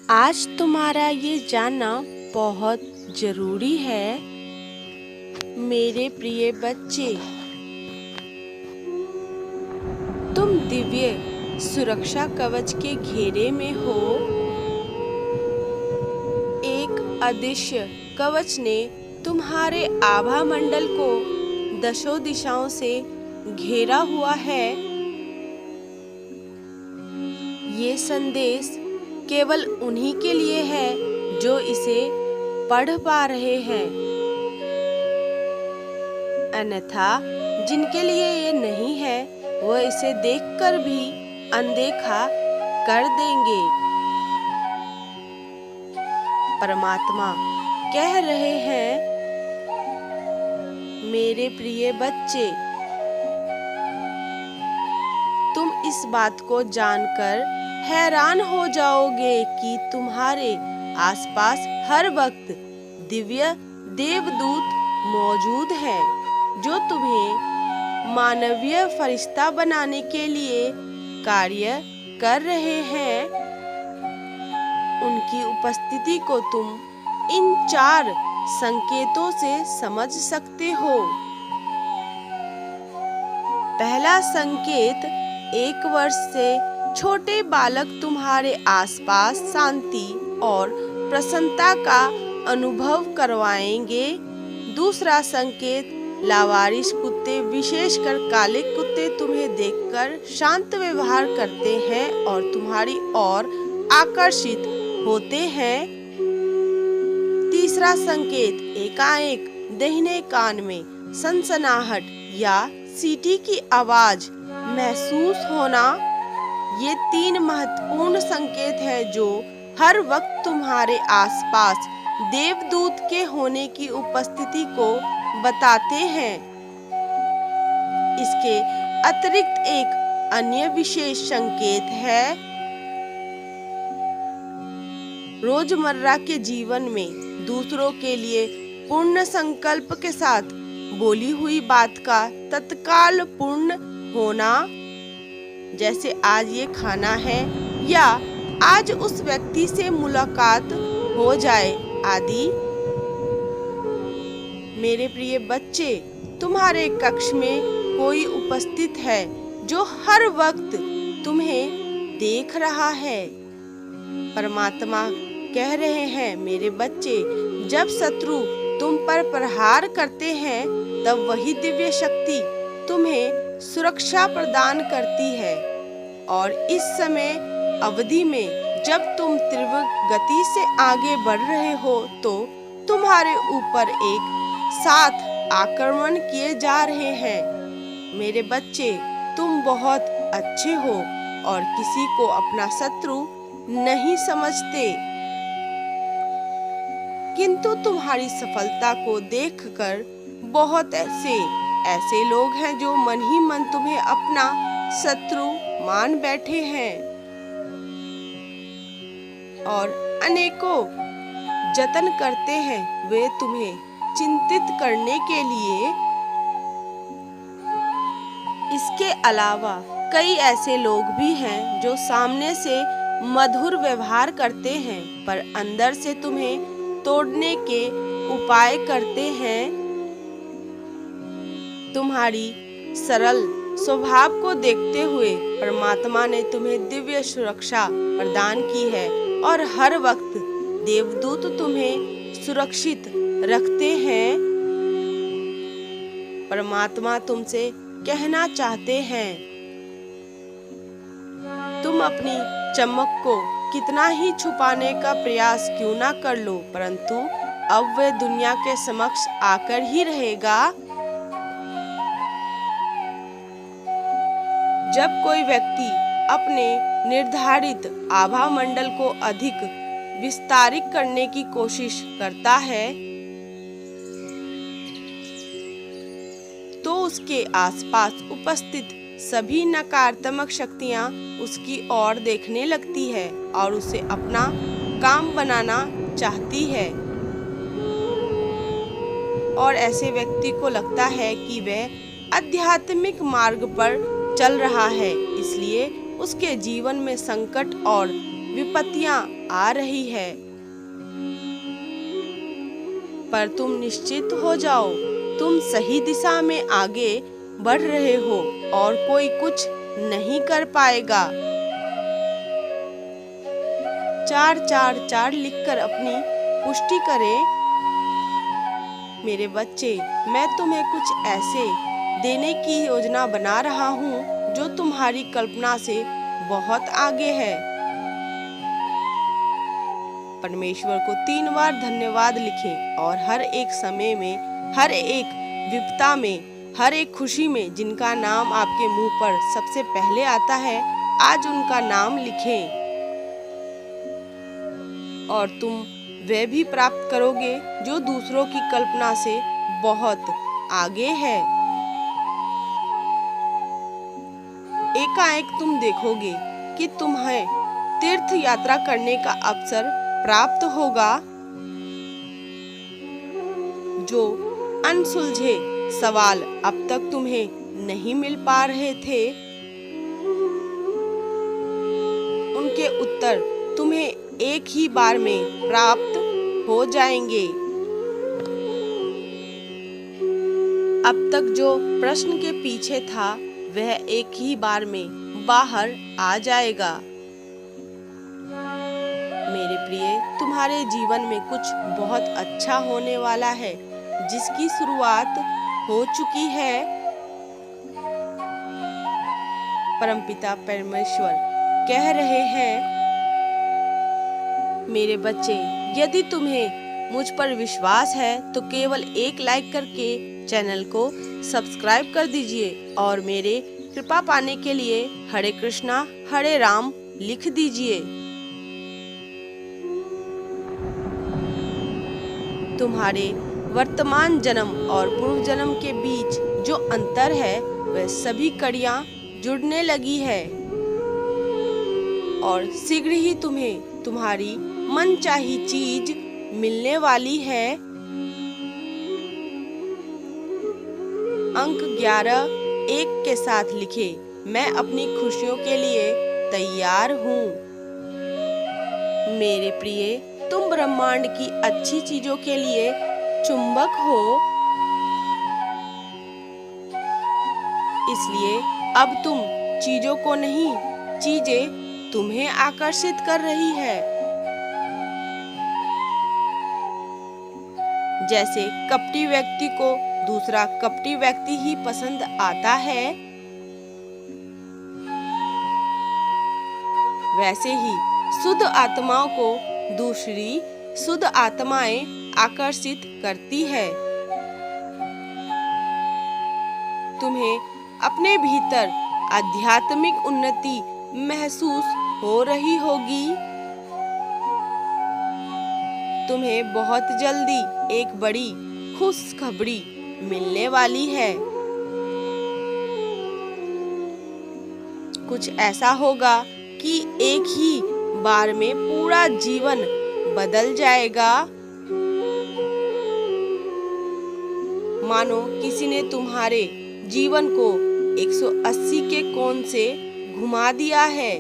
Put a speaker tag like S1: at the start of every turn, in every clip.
S1: आज तुम्हारा ये जानना बहुत जरूरी है मेरे प्रिय बच्चे। तुम दिव्य सुरक्षा कवच के घेरे में हो। एक अदृश्य कवच ने तुम्हारे आभा मंडल को दशों दिशाओं से घेरा हुआ है। ये संदेश केवल उन्हीं के लिए है जो इसे पढ़ पा रहे हैं, अन्यथा जिनके लिए ये नहीं है वह इसे देखकर भी अनदेखा कर देंगे। परमात्मा कह रहे हैं, मेरे प्रिय बच्चे, तुम इस बात को जानकर हैरान हो जाओगे कि तुम्हारे आसपास हर वक्त दिव्य देवदूत मौजूद हैं जो तुम्हें मानवीय फरिश्ता बनाने के लिए कार्य कर रहे हैं। उनकी उपस्थिति को तुम इन 4 संकेतों से समझ सकते हो। पहला संकेत, 1 वर्ष से छोटे बालक तुम्हारे आसपास शांति और प्रसन्नता का अनुभव करवाएंगे। दूसरा संकेत, लावारिस कुत्ते, विशेषकर काले कुत्ते, तुम्हें देखकर शांत व्यवहार करते हैं और तुम्हारी ओर आकर्षित होते हैं। तीसरा संकेत, एकाएक दाहिने कान में सनसनाहट या सीटी की आवाज महसूस होना। ये 3 महत्वपूर्ण संकेत हैं जो हर वक्त तुम्हारे आसपास देवदूत के होने की उपस्थिति को बताते हैं। इसके अतिरिक्त एक अन्य विशेष संकेत है। रोजमर्रा के जीवन में दूसरों के लिए पूर्ण संकल्प के साथ बोली हुई बात का तत्काल पूर्ण होना, जैसे आज ये खाना है या आज उस व्यक्ति से मुलाकात हो जाए आदि। मेरे प्रिय बच्चे, तुम्हारे कक्ष में कोई उपस्थित है जो हर वक्त तुम्हें देख रहा है। परमात्मा कह रहे हैं, मेरे बच्चे, जब शत्रु तुम पर प्रहार करते हैं तब वही दिव्य शक्ति तुम्हें सुरक्षा प्रदान करती है। और इस समय अवधि में जब तुम तीव्र गति से आगे बढ़ रहे हो तो तुम्हारे ऊपर एक साथ आक्रमण किए जा रहे हैं। मेरे बच्चे, तुम बहुत अच्छे हो और किसी को अपना शत्रु नहीं समझते, किंतु तुम्हारी सफलता को देखकर बहुत ऐसे लोग हैं जो मन ही मन तुम्हें अपना शत्रु मान बैठे हैं और अनेकों जतन करते हैं वे तुम्हें चिंतित करने के लिए। इसके अलावा कई ऐसे लोग भी हैं जो सामने से मधुर व्यवहार करते हैं पर अंदर से तुम्हें तोड़ने के उपाय करते हैं। तुम्हारी सरल स्वभाव को देखते हुए परमात्मा ने तुम्हें दिव्य सुरक्षा प्रदान की है और हर वक्त देवदूत तुम्हें सुरक्षित रखते हैं। परमात्मा तुमसे कहना चाहते हैं, तुम अपनी चमक को कितना ही छुपाने का प्रयास क्यों ना कर लो, परंतु अब वह दुनिया के समक्ष आकर ही रहेगा। जब कोई व्यक्ति अपने निर्धारित आभा मंडल को अधिक विस्तारित करने की कोशिश करता है तो उसके आसपास उपस्थित सभी नकारात्मक शक्तियां उसकी ओर देखने लगती है और उसे अपना काम बनाना चाहती है। और ऐसे व्यक्ति को लगता है कि वह आध्यात्मिक मार्ग पर चल रहा है, इसलिए उसके जीवन में संकट और विपत्तियां आ रही है, पर तुम निश्चित हो जाओ, तुम सही दिशा में आगे बढ़ रहे हो और कोई कुछ नहीं कर पाएगा। 444 लिखकर अपनी पुष्टि करें। मेरे बच्चे, मैं तुम्हें कुछ ऐसे देने की योजना बना रहा हूँ जो तुम्हारी कल्पना से बहुत आगे है। परमेश्वर को 3 बार धन्यवाद लिखें और हर एक समय में, हर एक विपदा में, हर एक खुशी में जिनका नाम आपके मुंह पर सबसे पहले आता है, आज उनका नाम लिखें और तुम वह भी प्राप्त करोगे जो दूसरों की कल्पना से बहुत आगे है। एकाएक तुम देखोगे कि तुम्हें तीर्थ यात्रा करने का अवसर प्राप्त होगा। जो अनसुलझे सवाल अब तक तुम्हें नहीं मिल पा रहे थे, उनके उत्तर तुम्हें एक ही बार में प्राप्त हो जाएंगे। अब तक जो प्रश्न के पीछे था वह एक ही बार में बाहर आ जाएगा। मेरे प्रिय, तुम्हारे जीवन में कुछ बहुत अच्छा होने वाला है जिसकी शुरुआत हो चुकी है। परमपिता परमेश्वर कह रहे हैं, मेरे बच्चे, यदि तुम्हें मुझ पर विश्वास है तो केवल एक लाइक करके चैनल को सब्सक्राइब कर दीजिए और मेरे कृपा पाने के लिए हरे कृष्णा हरे राम लिख दीजिए। तुम्हारे वर्तमान जन्म और पूर्व जन्म के बीच जो अंतर है वह सभी कड़ियां जुड़ने लगी है और शीघ्र ही तुम्हें तुम्हारी मनचाही चीज मिलने वाली है। अंक 11 1 के साथ लिखे, मैं अपनी खुशियों के लिए तैयार हूँ। मेरे प्रिय, तुम ब्रह्मांड की अच्छी चीजों के लिए चुंबक हो, इसलिए अब तुम चीजों को नहीं, चीजें तुम्हें आकर्षित कर रही है। जैसे कपटी व्यक्ति को दूसरा कपटी व्यक्ति ही पसंद आता है, वैसे ही शुद्ध आत्माओं को दूसरी शुद्ध आत्माएं आकर्षित करती है। तुम्हें अपने भीतर आध्यात्मिक उन्नति महसूस हो रही होगी। तुम्हें बहुत जल्दी एक बड़ी खुशखबरी मिलने वाली है। कुछ ऐसा होगा कि एक ही बार में पूरा जीवन बदल जाएगा। मानो किसी ने तुम्हारे जीवन को 180 के कोण से घुमा दिया है।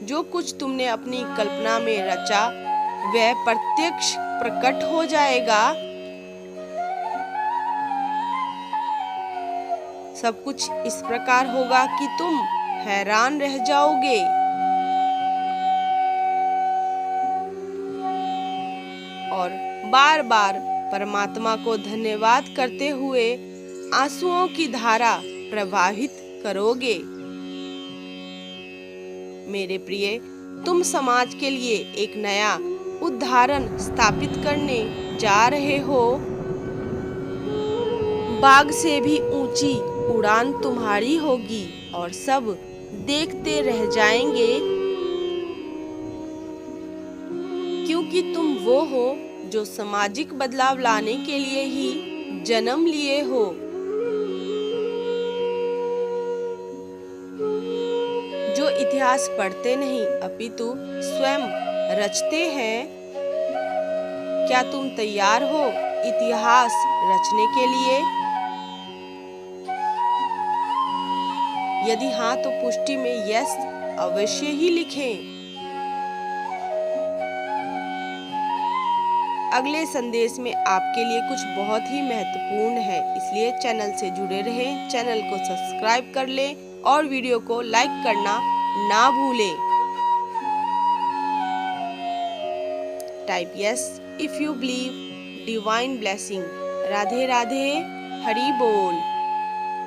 S1: जो कुछ तुमने अपनी कल्पना में रचा वह प्रत्यक्ष प्रकट हो जाएगा। सब कुछ इस प्रकार होगा कि तुम हैरान रह जाओगे। और बार बार परमात्मा को धन्यवाद करते हुए आंसुओं की धारा प्रवाहित करोगे। मेरे प्रिय, तुम समाज के लिए एक नया उदाहरण स्थापित करने जा रहे हो। बाग से भी ऊंची उड़ान तुम्हारी होगी और सब देखते रह जाएंगे, क्योंकि तुम वो हो जो सामाजिक बदलाव लाने के लिए ही जन्म लिए हो। जो इतिहास पढ़ते नहीं अपितु स्वयं रचते हैं। क्या तुम तैयार हो इतिहास रचने के लिए? यदि हाँ तो पुष्टि में यस अवश्य ही लिखें। अगले संदेश में आपके लिए कुछ बहुत ही महत्वपूर्ण है, इसलिए चैनल से जुड़े रहें, चैनल को सब्सक्राइब कर लें और वीडियो को लाइक करना ना भूलें। Type yes if you believe. Divine blessing. Radhe Radhe, Hari बोल।